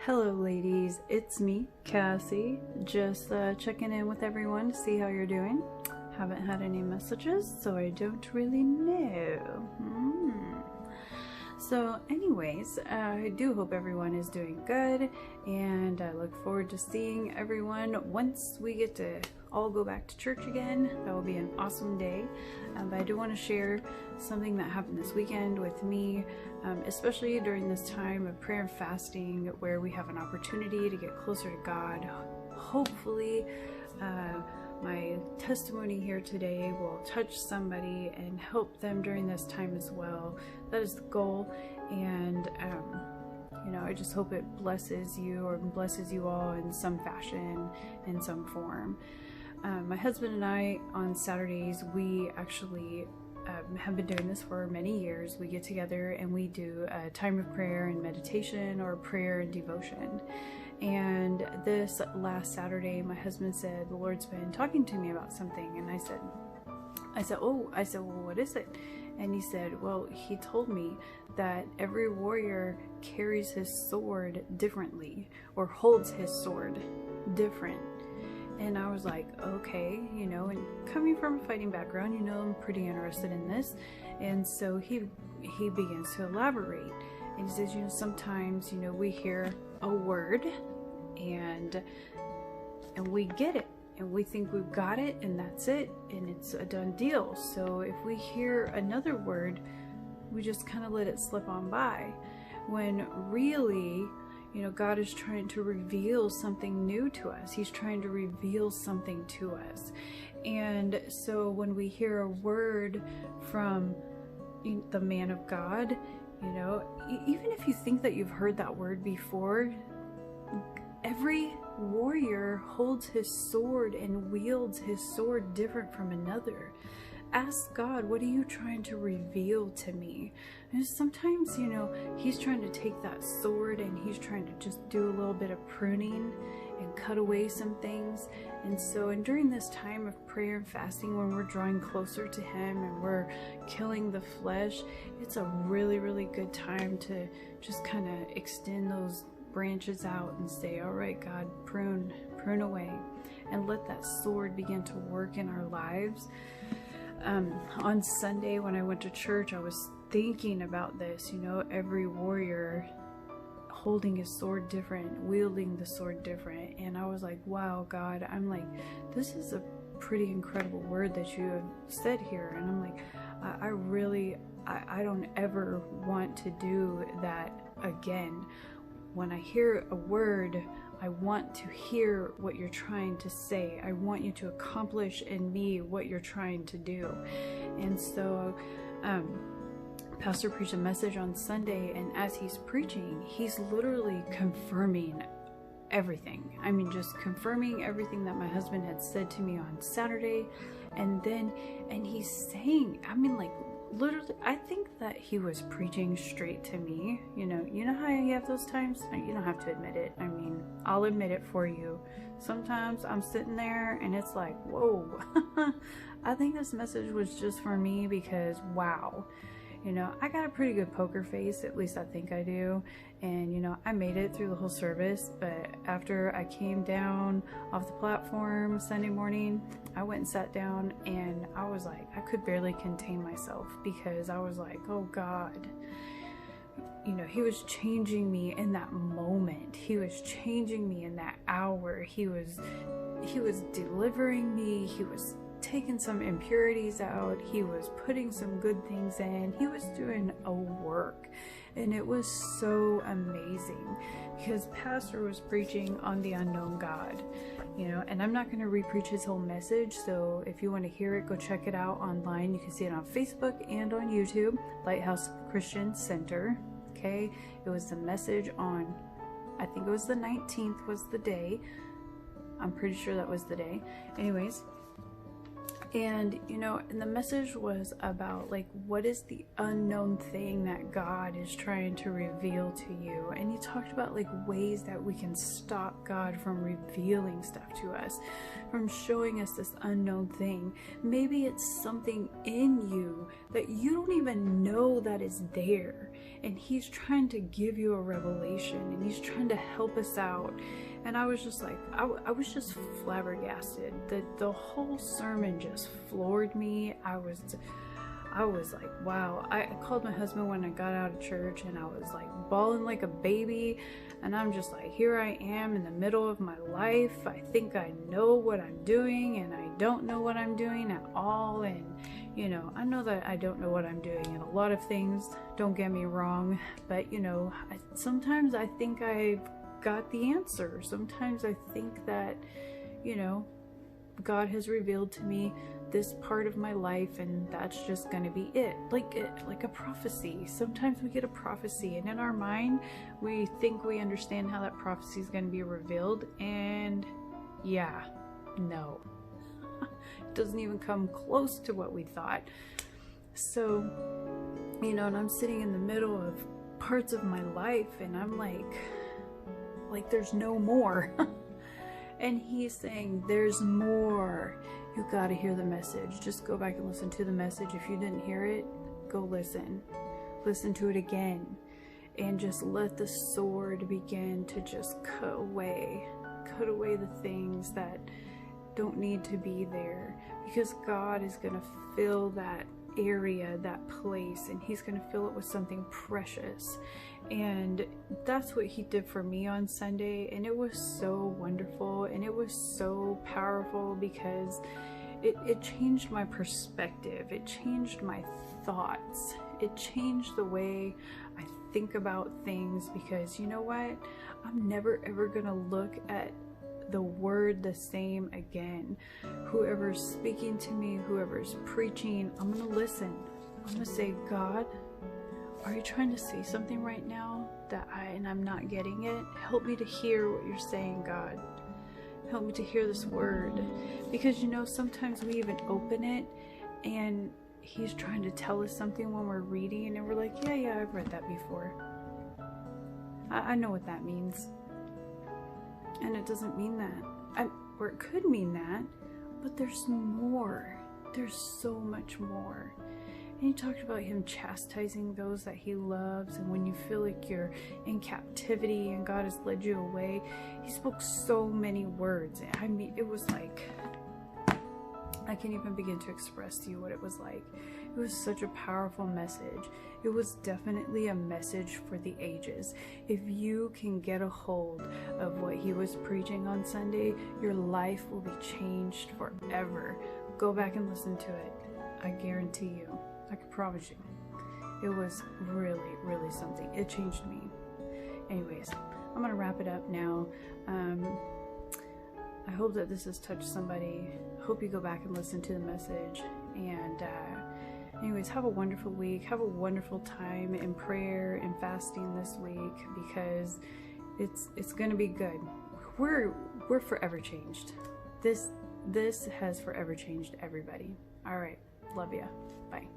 Hello ladies, it's me, Cassie, just checking in with everyone to see how you're doing. Haven't had any messages, so I don't really know. So anyways, I do hope everyone is doing good, and I look forward to seeing everyone once we get to all go back to church again. That will be an awesome day. But I do want to share something that happened this weekend with me, especially during this time of prayer and fasting where we have an opportunity to get closer to God. Hopefully, my testimony here today will touch somebody and help them during this time as well. That is the goal, and you know, I just hope it blesses you or blesses you all in some fashion, in some form. My husband and I, on Saturdays, we actually have been doing this for many years. We get together and we do a time of prayer and meditation, or prayer and devotion. And this last Saturday, my husband said, the Lord's been talking to me about something. And I said, well, what is it? And he said, well, he told me that every warrior carries his sword differently, or holds his sword different. And I was like, okay, you know, and coming from a fighting background, you know, I'm pretty interested in this. And so he begins to elaborate. And he says, you know, sometimes, you know, we hear a word and we get it and we think we've got it and that's it and it's a done deal. So if we hear another word, we just kind of let it slip on by, when really, you know, God is trying to reveal something new to us. He's trying to reveal something to us. And so when we hear a word from the man of God, you know, even if you think that you've heard that word before, every warrior holds his sword and wields his sword different from another. Ask God, what are you trying to reveal to me? And sometimes, you know, he's trying to take that sword and he's trying to just do a little bit of pruning and cut away some things. And so, and during this time of prayer and fasting, when we're drawing closer to him and we're killing the flesh, it's a really, really good time to just kind of extend those branches out and say, all right, God, prune away, and let that sword begin to work in our lives. On Sunday when I went to church, I was thinking about this, you know, every warrior holding his sword different, wielding the sword different. And I was like, wow, God, I'm like, this is a pretty incredible word that you have said here. And I'm like, I don't ever want to do that again. When I hear a word, I want to hear what you're trying to say. I want you to accomplish in me what you're trying to do. And so, Pastor preached a message on Sunday, and as he's preaching, he's literally confirming everything. I mean, just confirming everything that my husband had said to me on Saturday. And he's saying, I mean, like, literally, I think that he was preaching straight to me. You know how you have those times? You don't have to admit it. I mean, I'll admit it for you. Sometimes I'm sitting there and it's like, whoa, I think this message was just for me, because wow, you know, I got a pretty good poker face, at least I think I do. And, you know, I made it through the whole service, but after I came down off the platform Sunday morning, I went and sat down and I was like, I could barely contain myself, because I was like, oh God, you know, he was changing me in that moment. He was changing me in that hour. He was delivering me. He was taking some impurities out. He was putting some good things in. He was doing a work, and it was so amazing, because Pastor was preaching on the unknown God, you know, and I'm not going to re-preach his whole message. So if you want to hear it, go check it out online. You can see it on Facebook and on YouTube, Lighthouse Christian Center. Okay, it was the message on, I think it was the 19th was the day. I'm pretty sure that was the day. Anyways, and you know, and the message was about, like, what is the unknown thing that God is trying to reveal to you. And he talked about, like, ways that we can stop God from revealing stuff to us, from showing us this unknown thing. Maybe it's something in you that you don't even know that is there. and he's trying to give you a revelation, and he's trying to help us out. And I was just like, I was just flabbergasted. The whole sermon just floored me. I was like, wow. I called my husband when I got out of church, and I was like bawling like a baby. And I'm just like, here I am in the middle of my life. I think I know what I'm doing, and I don't know what I'm doing at all. And you know, I know that I don't know what I'm doing in a lot of things, don't get me wrong, but you know, sometimes I think I've got the answer. Sometimes I think that, you know, God has revealed to me this part of my life, and that's just gonna be it. Like a prophecy. Sometimes we get a prophecy, and in our mind we think we understand how that prophecy is gonna be revealed, and yeah, no. It doesn't even come close to what we thought. So, you know, and I'm sitting in the middle of parts of my life, and I'm like there's no more. And he's saying, there's more. You gotta hear the message. Just go back and listen to the message. If you didn't hear it, go listen to it again, and just let the sword begin to just cut away the things that don't need to be there, because God is going to fill that area, that place, and he's going to fill it with something precious. And that's what he did for me on Sunday, and it was so wonderful, and it was so powerful, because it changed my perspective, it changed my thoughts, it changed the way I think about things. Because you know what, I'm never ever gonna look at the word the same again. Whoever's speaking to me, whoever's preaching, I'm gonna listen. I'm gonna say, God, are you trying to say something right now that I'm not getting it? Help me to hear what you're saying, God. Help me to hear this word. Because you know, sometimes we even open it and he's trying to tell us something when we're reading, and we're like, yeah, I've read that before. I know what that means. And it doesn't mean that. Or it could mean that, but there's more. There's so much more. And he talked about him chastising those that he loves, and when you feel like you're in captivity and God has led you away. He spoke so many words. I mean, it was like, I can't even begin to express to you what it was like. It was such a powerful message. It was definitely a message for the ages. If you can get a hold of what he was preaching on Sunday, your life will be changed forever. Go back and listen to it. I guarantee you. I can promise you. It was really, really something. It changed me. Anyways, I'm going to wrap it up now. I hope that this has touched somebody. I hope you go back and listen to the message. And anyways, have a wonderful week. Have a wonderful time in prayer and fasting this week, because it's going to be good. We're forever changed. This has forever changed everybody. All right. Love ya. Bye.